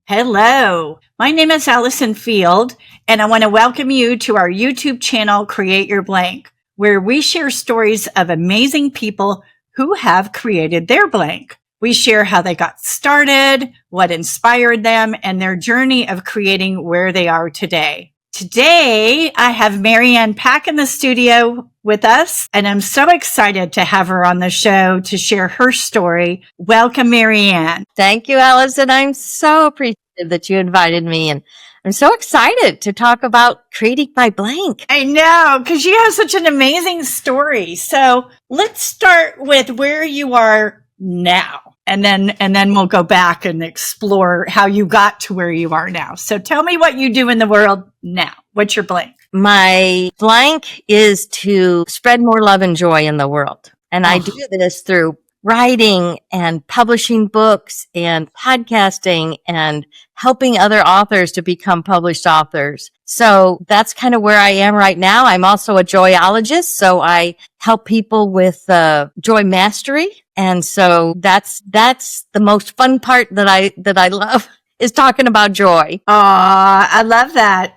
Hello, my name is Allison Field, and I want to welcome you to our YouTube channel, Create Your Blank, where we share stories of amazing people who have created their blank. We share how they got started, what inspired them, and their journey of creating where they are today. Today, I have Marianne Pack in the studio with us, and I'm so excited to have her on the show to share her story. Welcome, Marianne. Thank you, Allison. I'm so appreciative that you invited me, and I'm so excited to talk about creating my blank. I know, because you have such an amazing story. So let's start with where you are now. And then we'll go back and explore how you got to where you are now. So tell me what you do in the world now. What's your blank? My blank is to spread more love and joy in the world. And I do this through writing and publishing books and podcasting and helping other authors to become published authors. So that's kind of where I am right now. I'm also a joyologist, so I help people with joy mastery. And so that's the most fun part that I love is talking about joy. I love that.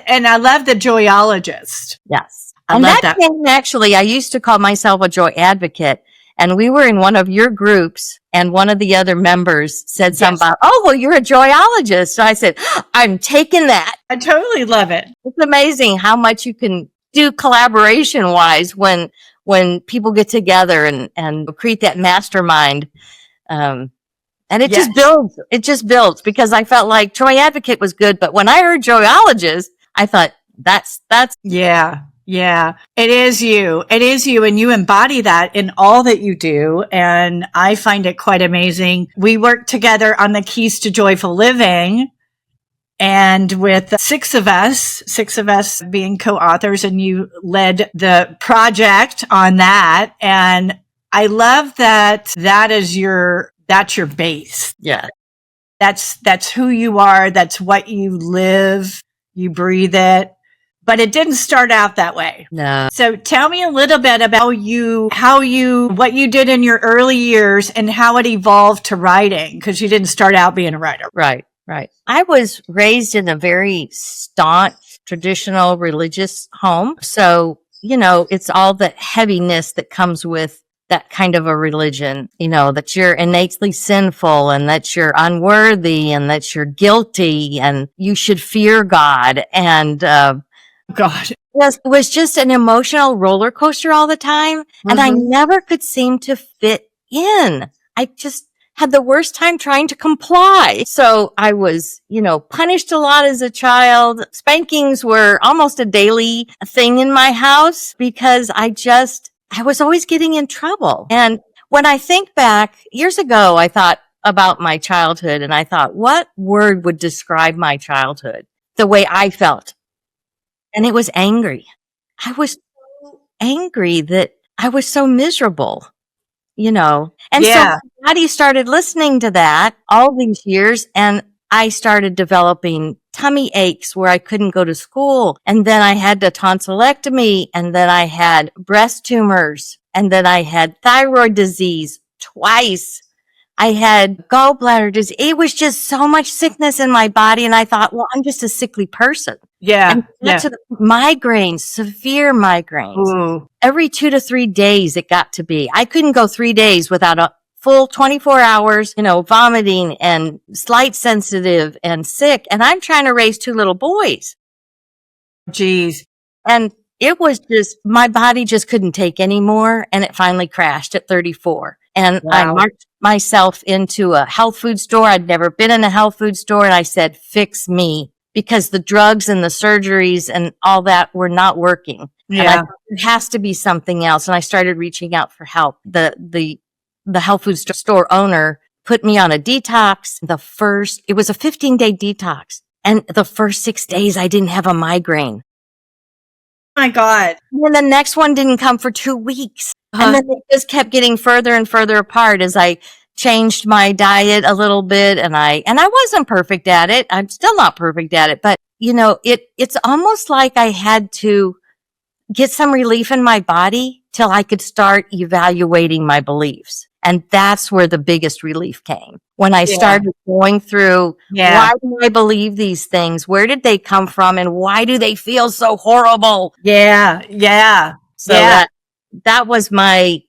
And I love the joyologist. Yes. I love that. Actually, I used to call myself a joy advocate. And we were in one of your groups, and one of the other members said something about, oh, well, you're a joyologist. So I said, I'm taking that. I totally love it. It's amazing how much you can do collaboration wise when people get together and create that mastermind. And it just builds because I felt like joy advocate was good. But when I heard joyologist, I thought that's. Yeah, it is you. And you embody that in all that you do. And I find it quite amazing. We worked together on the Keys to Joyful Living, and with six of us being co-authors, and you led the project on that. And I love that that's your base. Yeah. That's who you are. That's what you live. You breathe it. But it didn't start out that way. No. So tell me a little bit about what you did in your early years and how it evolved to writing, because you didn't start out being a writer. Right. I was raised in a very staunch, traditional religious home. So, it's all the heaviness that comes with that kind of a religion, that you're innately sinful and that you're unworthy and that you're guilty and you should fear God. And, God. It was just an emotional roller coaster all the time. Mm-hmm. And I never could seem to fit in. I just had the worst time trying to comply. So I was, punished a lot as a child. Spankings were almost a daily thing in my house because I was always getting in trouble. And when I think back years ago, I thought about my childhood and I thought, what word would describe my childhood the way I felt? And it was angry. I was so angry that I was so miserable, And so my body started listening to that all these years. And I started developing tummy aches where I couldn't go to school. And then I had a tonsillectomy. And then I had breast tumors. And then I had thyroid disease twice. I had gallbladder disease. It was just so much sickness in my body. And I thought, well, I'm just a sickly person. Yeah. And to the migraines, severe migraines. Ooh. Every 2 to 3 days it got to be. I couldn't go 3 days without a full 24 hours, vomiting and light sensitive and sick. And I'm trying to raise 2 little boys. Jeez. And it was just, my body just couldn't take anymore. And it finally crashed at 34. And I marked myself into a health food store. I'd never been in a health food store. And I said, fix me, because the drugs and the surgeries and all that were not working. Yeah. And I thought, there has to be something else. And I started reaching out for help. The health food store owner put me on a detox. It was a 15-day detox. And the first 6 days I didn't have a migraine. My God. And then the next one didn't come for 2 weeks. And then it just kept getting further and further apart as I changed my diet a little bit. And I wasn't perfect at it. I'm still not perfect at it. But, it's almost like I had to get some relief in my body till I could start evaluating my beliefs. And that's where the biggest relief came. When I started going through, why do I believe these things? Where did they come from? And why do they feel so horrible? So that was my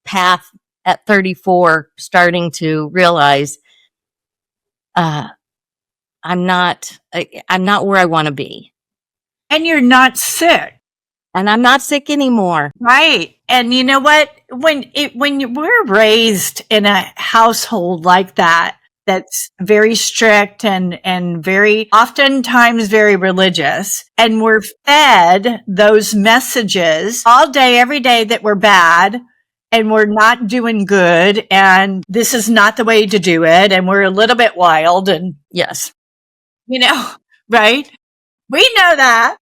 path at 34, starting to realize, I'm not where I want to be. And you're not sick. And I'm not sick anymore. Right. And you know what? When we're raised in a household like that, that's very strict and very oftentimes very religious, and we're fed those messages all day, every day, that we're bad and we're not doing good and this is not the way to do it. And we're a little bit wild and yes, right. We know that.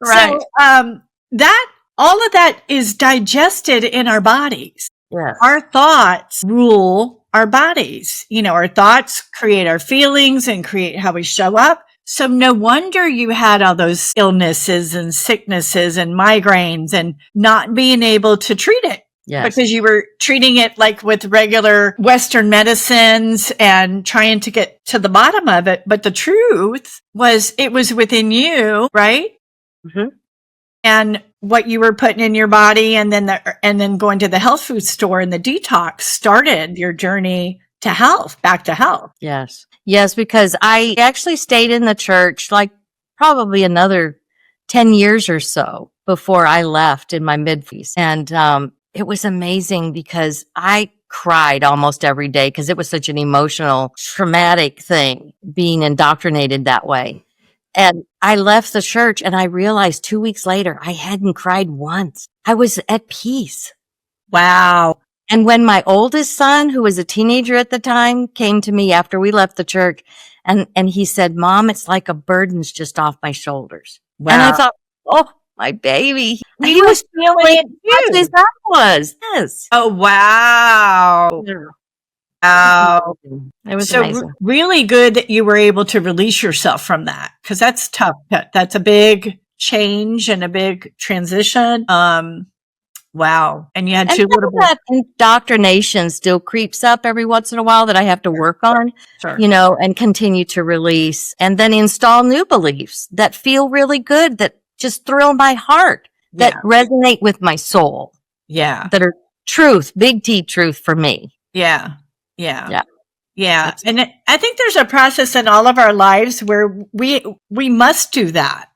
Right. So, that all of that is digested in our bodies. Yes. Our thoughts rule our bodies. Our thoughts create our feelings and create how we show up. So no wonder you had all those illnesses and sicknesses and migraines and not being able to treat it. Yes. Because you were treating it like with regular Western medicines and trying to get to the bottom of it. But the truth was it was within you, right? Mm-hmm. And what you were putting in your body, and then going to the health food store and the detox started your journey to health, back to health. Yes. Yes, because I actually stayed in the church like probably another 10 years or so before I left in my mid-50s. And it was amazing because I cried almost every day because it was such an emotional, traumatic thing being indoctrinated that way. And I left the church and I realized 2 weeks later, I hadn't cried once. I was at peace. Wow. And when my oldest son, who was a teenager at the time, came to me after we left the church and he said, "Mom, it's like a burden's just off my shoulders." Wow. And I thought, oh, my baby. He was feeling it too. As I was. Yes. Oh, wow. Wow. It was amazing. Really good that you were able to release yourself from that, because that's tough. That's a big change and a big transition. Wow. And you had two little boys. That indoctrination still creeps up every once in a while that I have to work on, and continue to release, and then install new beliefs that feel really good, that just thrill my heart, that resonate with my soul. Yeah. That are truth, big T truth for me. Yeah. And I think there's a process in all of our lives where we must do that,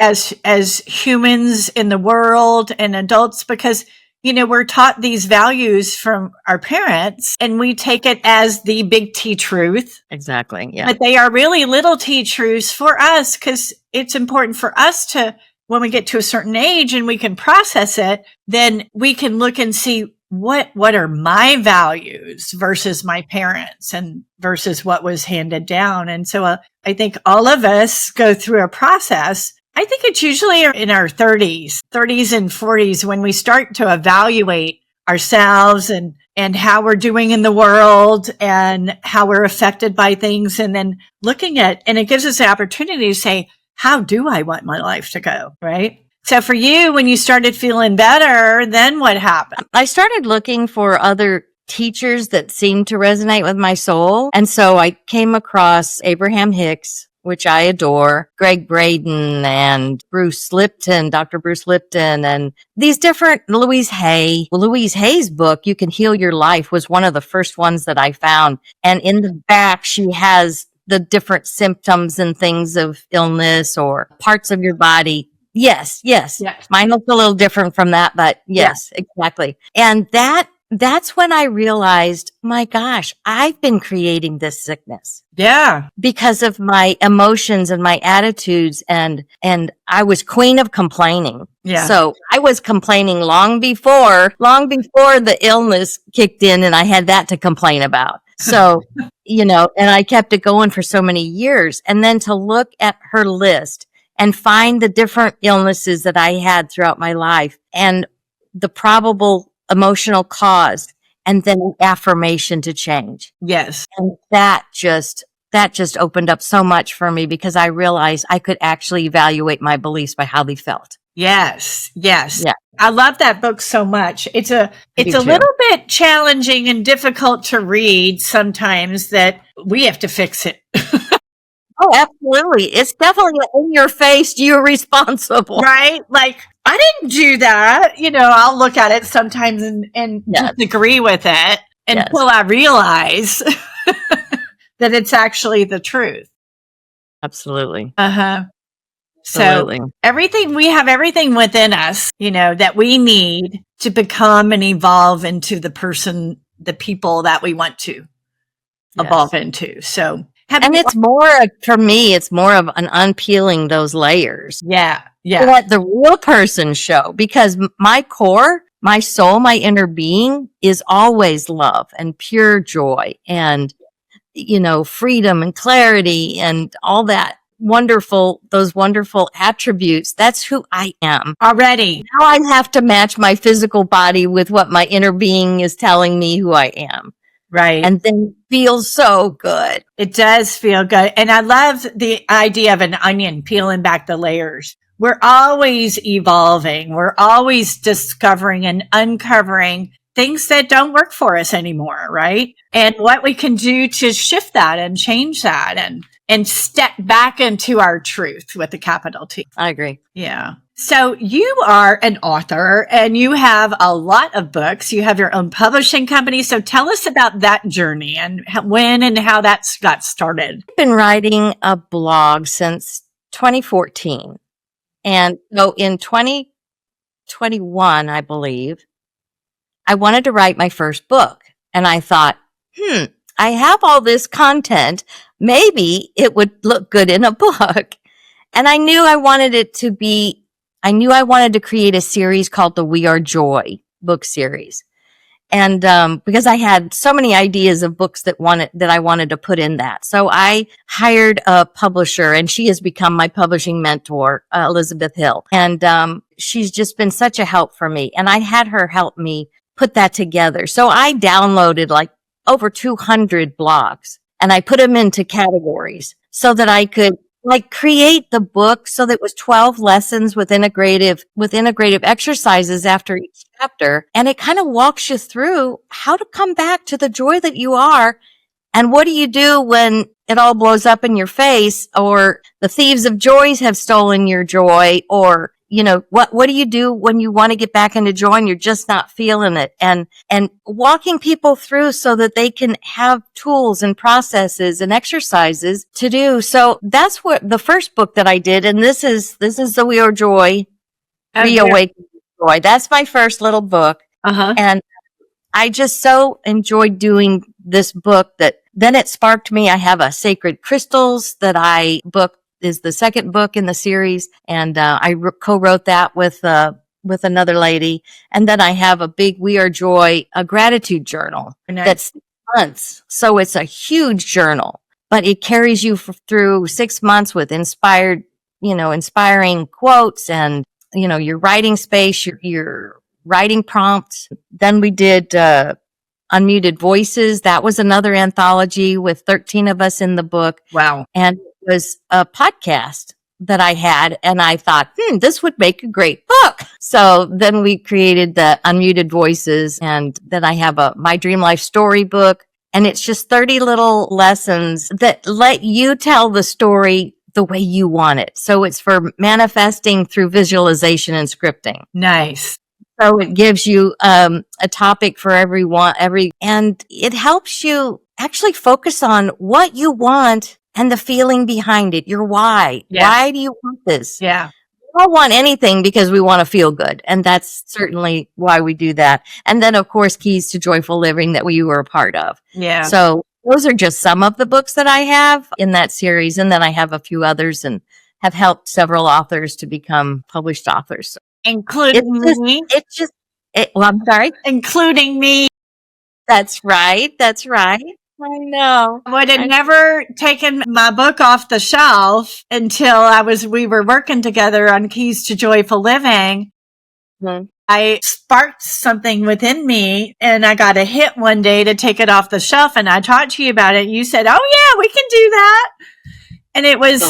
as humans in the world and adults, because, we're taught these values from our parents and we take it as the big T truth. Exactly. Yeah. But they are really little T truths for us, because it's important for us to, when we get to a certain age and we can process it, then we can look and see what are my values versus my parents and versus what was handed down. And so I think all of us go through a process. I think it's usually in our 30s and 40s when we start to evaluate ourselves and how we're doing in the world and how we're affected by things. And then and it gives us the opportunity to say, how do I want my life to go? Right. So for you, when you started feeling better, then what happened? I started looking for other teachers that seemed to resonate with my soul. And so I came across Abraham Hicks, which I adore, Greg Braden and Bruce Lipton, Dr. Bruce Lipton, and these different Louise Hay. Louise Hay's book, You Can Heal Your Life, was one of the first ones that I found. And in the back, she has the different symptoms and things of illness or parts of your body. Yes. Mine looks a little different from that, but yes, exactly. And that's when I realized, my gosh, I've been creating this sickness. Yeah. Because of my emotions and my attitudes, and I was queen of complaining. Yeah. So I was complaining long before the illness kicked in and I had that to complain about. So, and I kept it going for so many years. And then to look at her list and find the different illnesses that I had throughout my life and the probable emotional cause, and then affirmation to change. Yes. And that just opened up so much for me, because I realized I could actually evaluate my beliefs by how they felt. Yes. Yes. Yeah. I love that book so much. It's a little bit challenging and difficult to read sometimes, that we have to fix it. Oh, absolutely. It's definitely in your face. You're responsible. Right? Like, I didn't do that. I'll look at it sometimes and Yes. disagree with it until I realize that it's actually the truth. Absolutely. So Absolutely. we have everything within us, that we need to become and evolve into the people that we want to evolve into. So, it's more, for me, it's more of an unpeeling those layers. Yeah. Let the real person show, because my core, my soul, my inner being is always love and pure joy and, freedom and clarity and all that. Those wonderful attributes. That's who I am already. Now I have to match my physical body with what my inner being is telling me who I am. Right. And then it feels so good. It does feel good. And I love the idea of an onion peeling back the layers. We're always evolving. We're always discovering and uncovering things that don't work for us anymore. Right. And what we can do to shift that and change that and step back into our truth with a capital T. I agree. Yeah. So you are an author and you have a lot of books. You have your own publishing company. So tell us about that journey and when and how that got started. I've been writing a blog since 2014. And so in 2021, I believe, I wanted to write my first book. And I thought, I have all this content. Maybe it would look good in a book. And I knew I wanted to create a series called the We Are Joy book series. And because I had so many ideas of books that I wanted to put in that. So I hired a publisher, and she has become my publishing mentor, Elizabeth Hill. And she's just been such a help for me. And I had her help me put that together. So I downloaded like over 200 blogs, and I put them into categories so that I could create the book so that it was 12 lessons with integrative exercises after each chapter. And it kind of walks you through how to come back to the joy that you are. And what do you do when it all blows up in your face, or the thieves of joy have stolen your joy, or, what do you do when you want to get back into joy and you're just not feeling it? And walking people through so that they can have tools and processes and exercises to do. So that's what the first book that I did. And this is the We Are Joy, Reawaken Joy. That's my first little book. And I just so enjoyed doing this book that then it sparked me. I have a Sacred Crystals that I booked, is the second book in the series. And I co-wrote that with another lady. And then I have a big We Are Joy, a gratitude journal. Nice. That's months. So it's a huge journal, but it carries you through 6 months with inspiring quotes and, your writing space, your writing prompts. Then we did Unmuted Voices. That was another anthology with 13 of us in the book. Wow. And it was a podcast that I had, and I thought, this would make a great book. So then we created the Unmuted Voices, and then I have My Dream Life storybook, and it's just 30 little lessons that let you tell the story the way you want it. So it's for manifesting through visualization and scripting. Nice. So it gives you a topic for and it helps you actually focus on what you want and the feeling behind it, your why. Yeah. Why do you want this? Yeah. We don't want anything because we want to feel good. And that's certainly why we do that. And then, of course, Keys to Joyful Living that we were a part of. Yeah. So those are just some of the books that I have in that series. And then I have a few others and have helped several authors to become published authors. So including me. I'm sorry? Including me. That's right. I know. I would have never taken my book off the shelf until we were working together on Keys to Joyful Living. Mm-hmm. I sparked something within me, and I got a hit one day to take it off the shelf, and I talked to you about it. You said, "Oh yeah, we can do that." And it was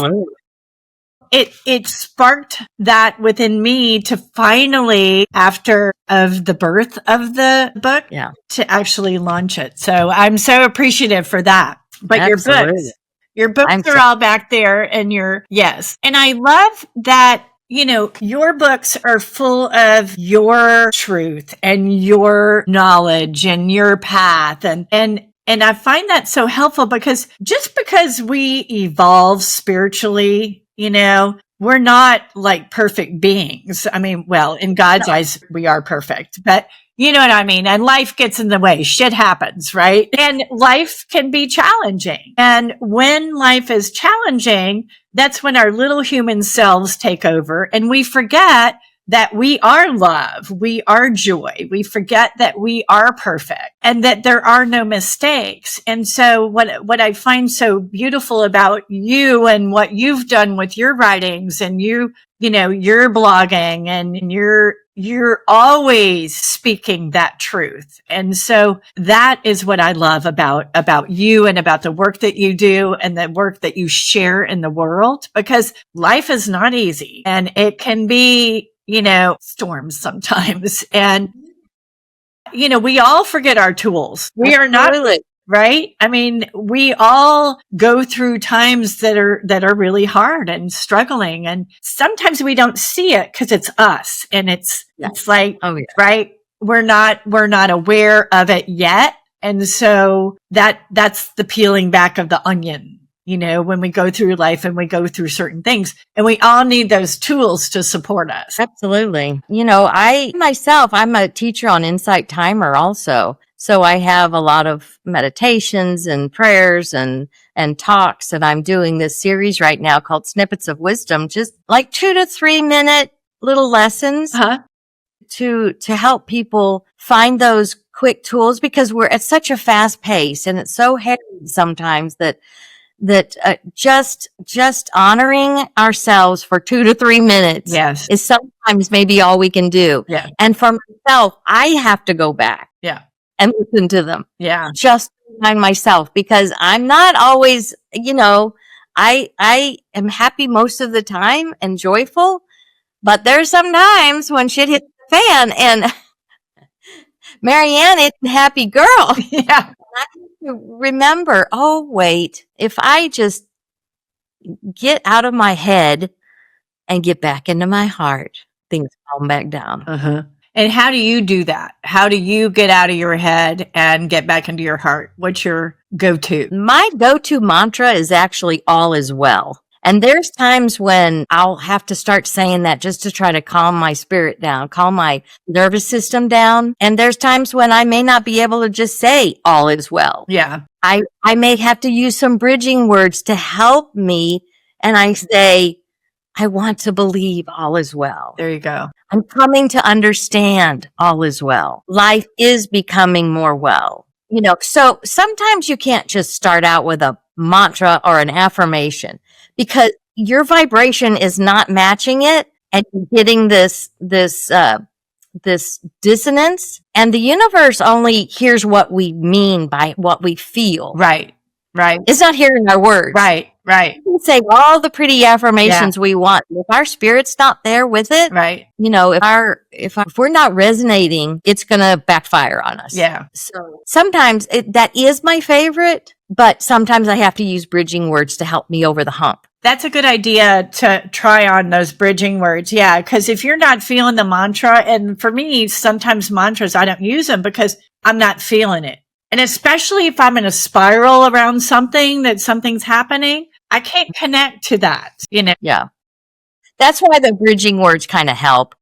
it sparked that within me to finally, after of the birth of the book, to actually launch it. So I'm so appreciative for that. But Absolutely. your books are all back there, and yes. And I love that, you know, your books are full of your truth and your knowledge and your path. And I find that so helpful, because just because we evolve spiritually, you know, we're not like perfect beings. I mean, well, in God's eyes, we are perfect, but you know what I mean? And life gets in the way. Shit happens, right? And life can be challenging. And when life is challenging, that's when our little human selves take over, and we forget that we are love, we are joy. We forget that we are perfect and that there are no mistakes. And so what I find so beautiful about you and what you've done with your writings and you know, your blogging, and you're always speaking that truth. And so that is what I love about you and about the work that you do and the work that you share in the world, because life is not easy, and it can be, you know, storms sometimes. And, you know, we all forget our tools. We are not, right? I mean, we all go through times that are really hard and struggling. And sometimes we don't see it because it's us. And it's like, right? We're not aware of it yet. And so that's the peeling back of the onion. You know, when we go through life and we go through certain things, and we all need those tools to support us. Absolutely. You know, I'm a teacher on Insight Timer also. So I have a lot of meditations and prayers and talks, and I'm doing this series right now called Snippets of Wisdom, just like 2 to 3 minute little lessons to help people find those quick tools, because we're at such a fast pace, and it's so heavy sometimes that just honoring ourselves for 2 to 3 minutes is sometimes maybe all we can do. Yeah. And for myself, I have to go back and listen to them. Yeah. Just to remind myself, because I'm not always, you know, I am happy most of the time and joyful, but there's some times when shit hits the fan, and Marianne isn't a happy girl. Yeah. I have to remember, oh, wait, if I just get out of my head and get back into my heart, things calm back down. And how do you do that? How do you get out of your head and get back into your heart? What's your go-to? My go-to mantra is actually all is well. And there's times when I'll have to start saying that just to try to calm my spirit down, calm my nervous system down. And there's times when I may not be able to just say all is well. Yeah. I may have to use some bridging words to help me. And I say, I want to believe all is well. There you go. I'm coming to understand all is well. Life is becoming more well. You know, so sometimes you can't just start out with a mantra or an affirmation, because your vibration is not matching it, and you're getting this dissonance, and the universe only hears what we mean by what we feel. Right. It's not hearing our words. Right. We can say all the pretty affirmations we want. If our spirit's not there with it, you know, if we're not resonating, it's going to backfire on us. Yeah. So sometimes that is my favorite, but sometimes I have to use bridging words to help me over the hump. That's a good idea to try on those bridging words. Yeah. Because if you're not feeling the mantra, and for me, sometimes mantras, I don't use them because I'm not feeling it. And especially if I'm in a spiral around something's happening, I can't connect to that, you know? Yeah. That's why the bridging words kind of help.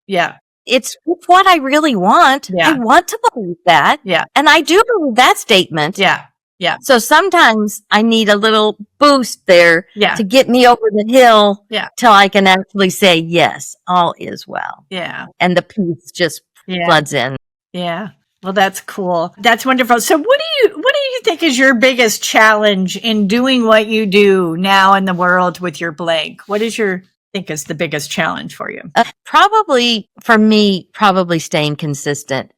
Yeah. It's what I really want. Yeah. I want to believe that. Yeah. And I do believe that statement. Yeah. Yeah. So sometimes I need a little boost there to get me over the hill till I can actually say, yes, all is well. Yeah. And the peace just floods in. Yeah. Well, that's cool. That's wonderful. So what do you think is your biggest challenge in doing what you do now in the world with your blank? What is think is the biggest challenge for you? Probably for me, staying consistent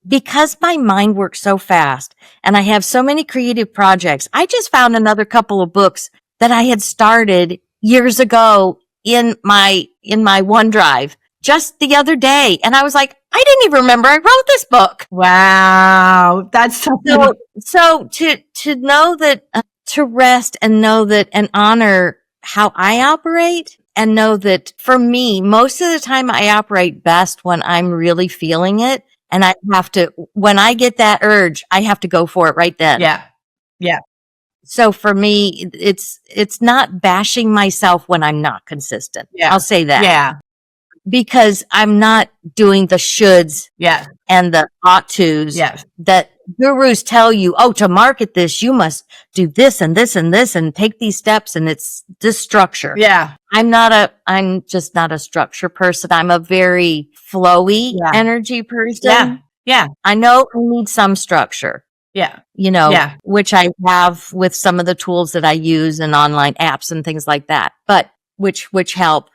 because my mind works so fast and I have so many creative projects. I just found another couple of books that I had started years ago in my OneDrive just the other day. And I was like, I didn't even remember I wrote this book. Wow. That's so to know that, to rest and know that and honor how I operate, and know that for me, most of the time I operate best when I'm really feeling it. And I have to, when I get that urge, I have to go for it right then. Yeah. Yeah. So for me, it's not bashing myself when I'm not consistent. Yeah. I'll say that. Yeah. Because I'm not doing the shoulds Yeah. and the ought tos Yes. that gurus tell you, oh, to market this, you must do this and this and this and take these steps, and it's this structure. Yeah. I'm just not a structure person. I'm a very flowy energy person. Yeah. Yeah. I know I need some structure. Yeah. Which I have with some of the tools that I use and online apps and things like that, but which help.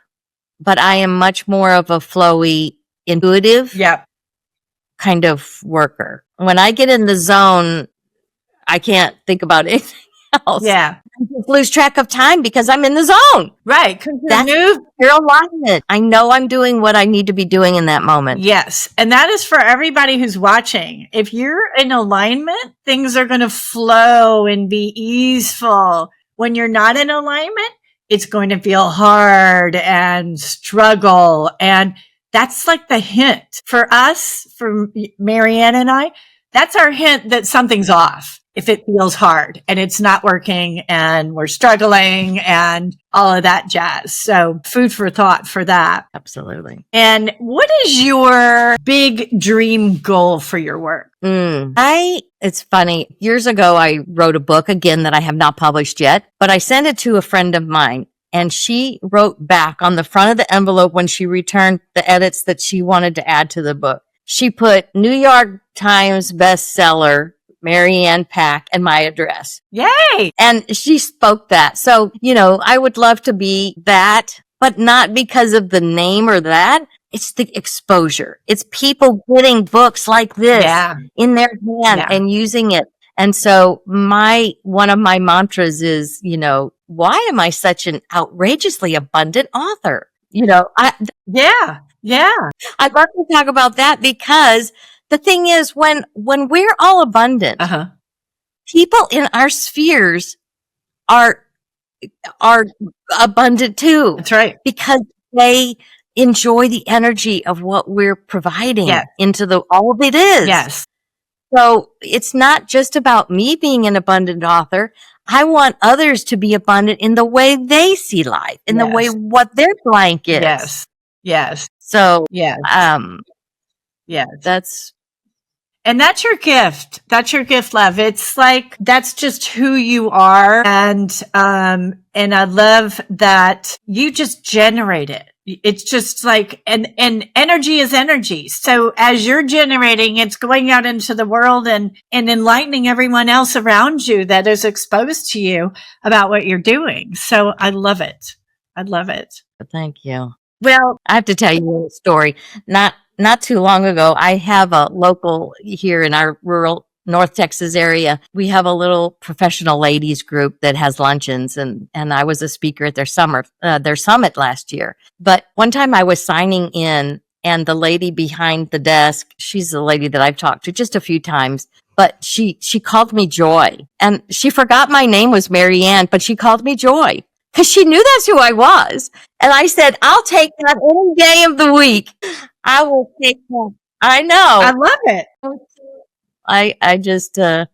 But I am much more of a flowy, intuitive kind of worker. When I get in the zone, I can't think about anything else. Yeah. I just lose track of time because I'm in the zone. Right. That's your alignment. I know I'm doing what I need to be doing in that moment. Yes. And that is for everybody who's watching. If you're in alignment, things are going to flow and be easeful. When you're not in alignment, it's going to feel hard and struggle. And that's like the hint for us, for Marianne and I, that's our hint that something's off. If it feels hard and it's not working and we're struggling and all of that jazz. So food for thought for that. Absolutely. And what is your big dream goal for your work? It's funny. Years ago, I wrote a book again that I have not published yet, but I sent it to a friend of mine, and she wrote back on the front of the envelope when she returned the edits that she wanted to add to the book. She put New York Times bestseller, Marianne Pack, and my address. Yay! And she spoke that. So, I would love to be that, but not because of the name or that. It's the exposure. It's people getting books like this in their hand and using it. And so one of my mantras is, why am I such an outrageously abundant author? I'd love to talk about that, because the thing is, when we're all abundant, people in our spheres are abundant too. That's right. Because they enjoy the energy of what we're providing into all of it is. Yes. So it's not just about me being an abundant author. I want others to be abundant in the way they see life, in the way what their blank is. Yes. Yes. So, And that's your gift. That's your gift, love. It's like, that's just who you are. And I love that you just generate it. It's just like, and energy is energy. So as you're generating, it's going out into the world and enlightening everyone else around you that is exposed to you about what you're doing. So I love it. I love it. Thank you. Well, I have to tell you a story. Not too long ago, I have a local here in our rural North Texas area. We have a little professional ladies group that has luncheons, and I was a speaker at their summit last year. But one time I was signing in, and the lady behind the desk, she's the lady that I've talked to just a few times, but she called me Joy, and she forgot my name was Marianne, but she called me Joy because she knew that's who I was. And I said, I'll take that any day of the week. I will take that. I know. I love it. I just, I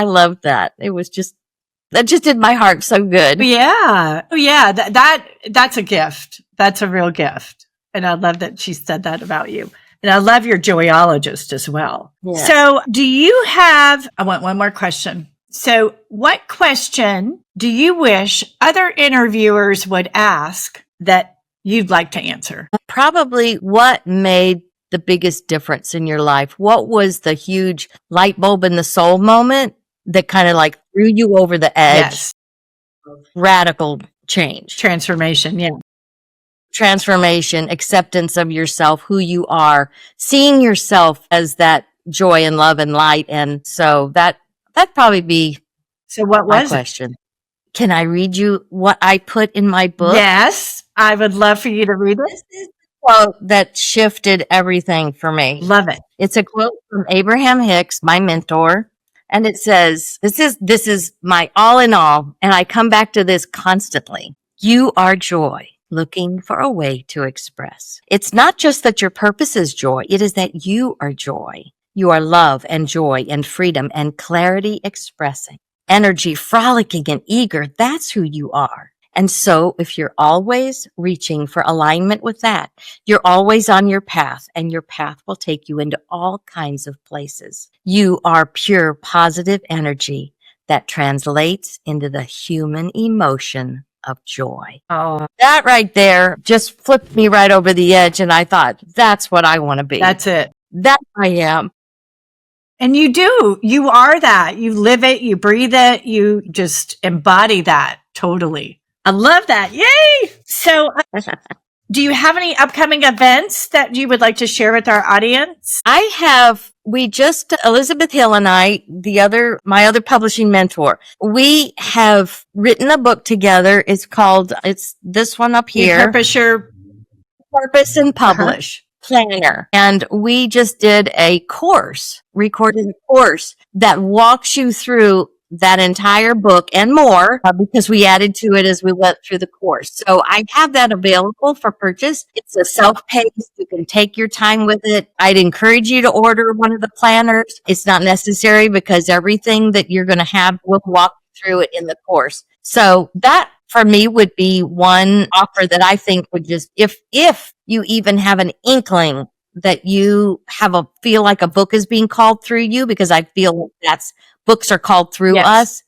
loved that. That just did my heart so good. Yeah. Oh yeah. That's a gift. That's a real gift. And I love that she said that about you. And I love your Joyologist as well. Yeah. So I want one more question. So what question do you wish other interviewers would ask that you'd like to answer? Probably what made the biggest difference in your life? What was the huge light bulb in the soul moment that kind of like threw you over the edge? Yes. Radical change. Transformation. Yeah. Transformation, acceptance of yourself, who you are, seeing yourself as that joy and love and light. And so that'd probably be what was my question. Can I read you what I put in my book? Yes, I would love for you to read it. This is the quote that shifted everything for me. Love it. It's a quote from Abraham Hicks, my mentor. And it says, this is my all in all. And I come back to this constantly. You are joy, looking for a way to express. It's not just that your purpose is joy. It is that you are joy. You are love and joy and freedom and clarity expressing. Energy, frolicking and eager. That's who you are. And so if you're always reaching for alignment with that, you're always on your path, and your path will take you into all kinds of places. You are pure positive energy that translates into the human emotion of joy. Oh, That right there just flipped me right over the edge. And I thought, that's what I want to be. that's it. That I am. And you do. You are that. You live it. You breathe it. You just embody that totally. I love that. Yay. So do you have any upcoming events that you would like to share with our audience? Elizabeth Hill and I, my other publishing mentor, we have written a book together. It's this one up here. Purpose and Publish Planner. And we just did recorded a course that walks you through that entire book and more, because we added to it as we went through the course. So I have that available for purchase. It's a self-paced. You can take your time with it. I'd encourage you to order one of the planners. It's not necessary because everything that you're going to have will walk through it in the course. So that for me would be one offer that I think would just, if you even have an inkling that you feel like a book is being called through you, because I feel books are called through us.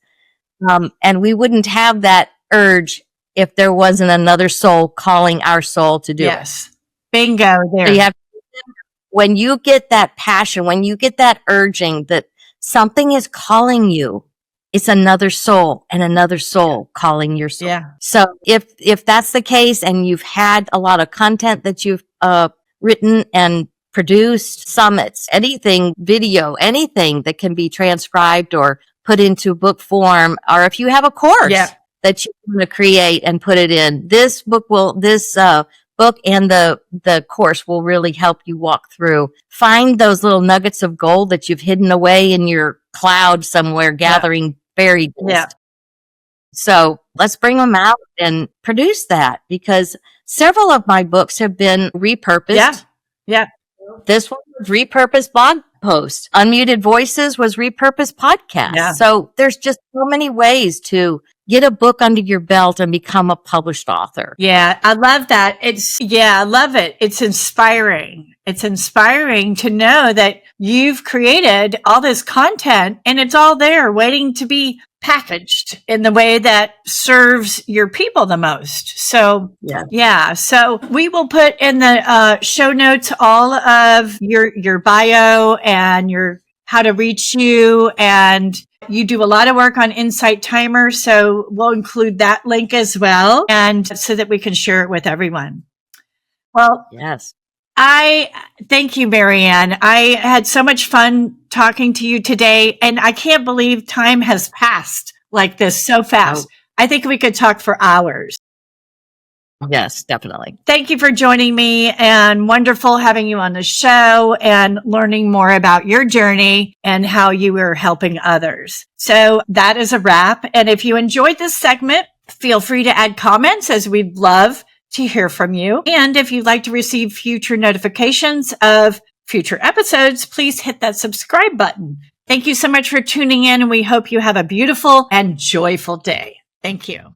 And we wouldn't have that urge if there wasn't another soul calling our soul to do it. Bingo there. So when you get that passion, when you get that urging that something is calling you, it's another soul and another soul calling your soul. Yeah. So if that's the case, and you've had a lot of content that you've written and produced, summits, anything, video, anything that can be transcribed or put into book form, or if you have a course that you want to create and put it in, this book and the course will really help you walk through. Find those little nuggets of gold that you've hidden away in your cloud somewhere, gathering buried dust. Yeah. So let's bring them out and produce that, because several of my books have been repurposed. Yeah. This one was repurposed blog post. Unmuted Voices was repurposed podcast. Yeah. So there's just so many ways to get a book under your belt and become a published author. Yeah, I love that. I love it. It's inspiring. It's inspiring to know that you've created all this content and it's all there waiting to be packaged in the way that serves your people the most. So, so we will put in the show notes all of your bio and how to reach you, and you do a lot of work on Insight Timer, so we'll include that link as well, and so that we can share it with everyone. Well, yes. I thank you, Marianne. I had so much fun talking to you today, and I can't believe time has passed like this so fast. I think we could talk for hours. Yes, definitely. Thank you for joining me, and wonderful having you on the show and learning more about your journey and how you are helping others. So that is a wrap. And if you enjoyed this segment, feel free to add comments, as we'd love to hear from you. And if you'd like to receive future notifications of future episodes, please hit that subscribe button. Thank you so much for tuning in, and we hope you have a beautiful and joyful day. Thank you.